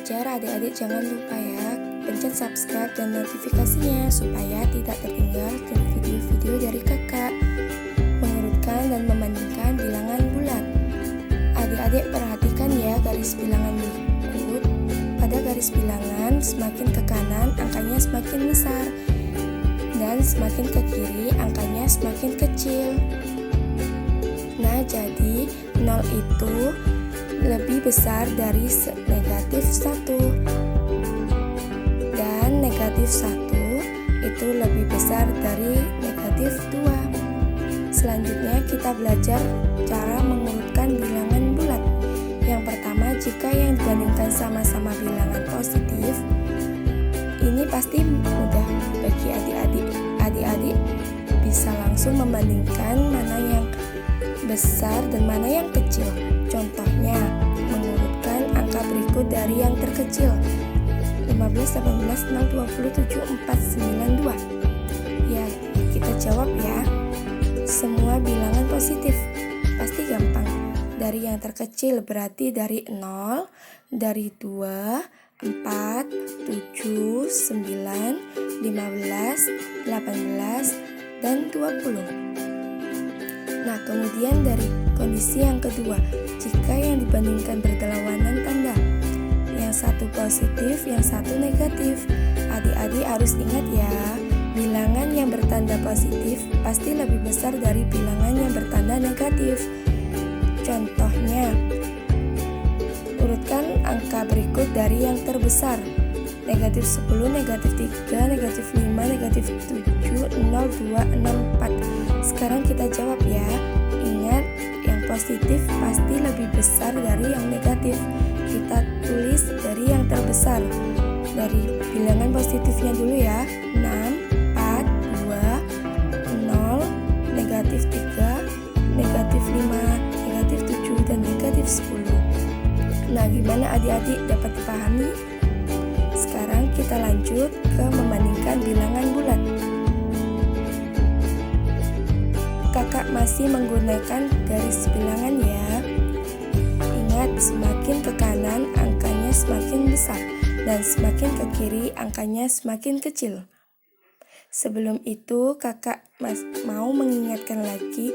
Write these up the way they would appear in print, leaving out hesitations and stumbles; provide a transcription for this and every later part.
belajar, adik-adik jangan lupa ya pencet subscribe dan notifikasinya supaya tidak tertinggal video-video dari kakak mengurutkan dan membandingkan bilangan bulat. Adik-adik perhatikan ya garis bilangan berikut. Pada garis bilangan semakin ke kanan angkanya semakin besar dan semakin ke kiri angkanya semakin kecil. Nah, jadi 0 itu lebih besar dari negatif 1 dan negatif 1 itu lebih besar dari negatif 2. Selanjutnya kita belajar cara mengurutkan bilangan bulat. Yang pertama, jika yang dibandingkan sama-sama bilangan positif, ini pasti mudah bagi adik-adik. Adik-adik bisa langsung membandingkan mana yang besar dan mana yang kecil. Contohnya, mengurutkan angka berikut dari yang terkecil. 15, 18, 0, 27, 4, 9, 2. Ya, kita jawab ya. Semua bilangan positif. Pasti gampang. Dari yang terkecil berarti dari 0, dari 2, 4, 7, 9, 15, 18, dan 20. Nah, kemudian dari kondisi yang kedua, jika yang dibandingkan berlawanan tanda, yang satu positif, yang satu negatif, adik-adik harus ingat ya, bilangan yang bertanda positif pasti lebih besar dari bilangan yang bertanda negatif. Contohnya, urutkan angka berikut dari yang terbesar. Negatif 10, negatif 3, negatif 5, negatif 7, 0, 2, 6, 4. Sekarang kita jawab ya. Ingat, yang positif pasti lebih besar dari yang negatif. Kita tulis dari yang terbesar. Dari bilangan positifnya dulu ya. 6, 4, 2, 0, negatif 3, negatif 5, negatif 7, dan negatif 10. Nah, gimana adik-adik dapat dipahami? Sekarang kita lanjut ke membandingkan bilangan bulat. Kakak masih menggunakan garis bilangan ya. Ingat, semakin ke kanan angkanya semakin besar dan semakin ke kiri angkanya semakin kecil. Sebelum itu kakak mau mengingatkan lagi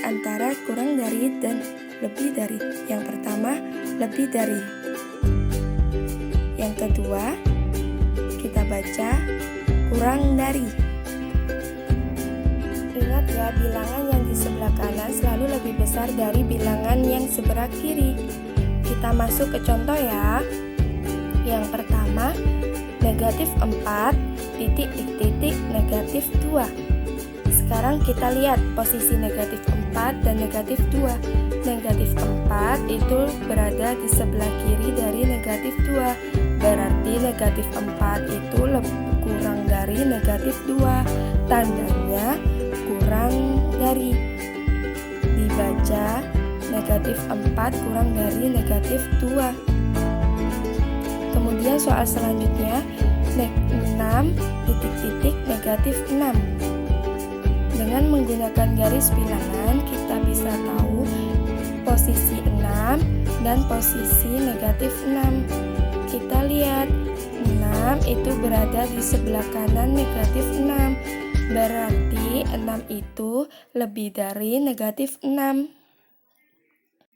antara kurang dari dan lebih dari. Yang pertama, lebih dari. Yang kedua, kita baca kurang dari. Ingat ya, bilangan yang di sebelah kanan selalu lebih besar dari bilangan yang sebelah kiri. Kita masuk ke contoh ya. Yang pertama, negatif 4, titik, negatif 2. Sekarang kita lihat posisi negatif 4 dan negatif 2. Negatif 4 itu berada di sebelah kiri dari negatif 2. Berarti negatif 4 itu kurang dari negatif 2. Tandanya kurang dari. Dibaca negatif 4 kurang dari negatif 2. Kemudian soal selanjutnya 6 titik negatif 6. Dengan menggunakan garis bilangan kita bisa tahu posisi 6 dan posisi negatif 6. Kita lihat 6 itu berada di sebelah kanan negatif 6. Berarti 6 itu lebih dari negatif 6.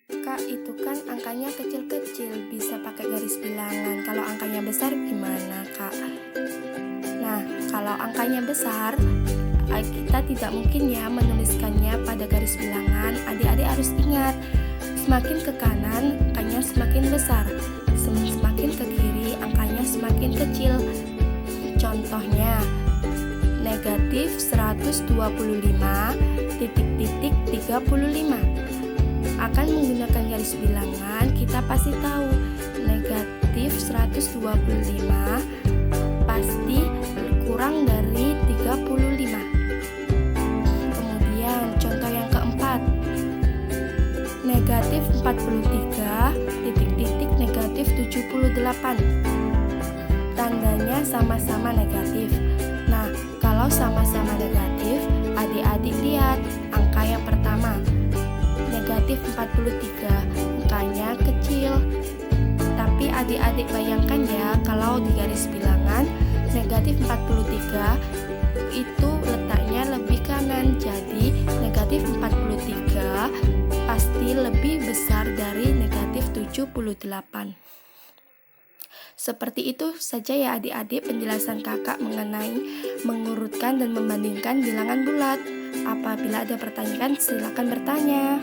Kak, itu kan angkanya kecil-kecil, bisa pakai garis bilangan. Kalau angkanya besar gimana, Kak? Nah, kalau angkanya besar, kita tidak mungkin ya menuliskannya pada garis bilangan. Adik-adik harus ingat, semakin ke kanan angkanya semakin besar, semakin ke kiri angkanya semakin kecil. Contohnya, negatif 125, titik 35. Akan menggunakan garis bilangan, kita pasti tahu negatif 125 pasti kurang dari 35. Kemudian contoh yang keempat, negatif 43, titik negatif 78. Tandanya sama-sama negatif. Nah, kalau sama-sama negatif, adik-adik lihat angka yang pertama, negatif 43, angkanya kecil. Tapi adik-adik bayangkan ya, kalau di garis bilangan negatif 43 itu letaknya lebih kanan. Jadi negatif 43 pasti lebih besar dari negatif 78. Seperti itu saja ya adik-adik penjelasan kakak mengenai mengurutkan dan membandingkan bilangan bulat. Apabila ada pertanyaan silakan bertanya.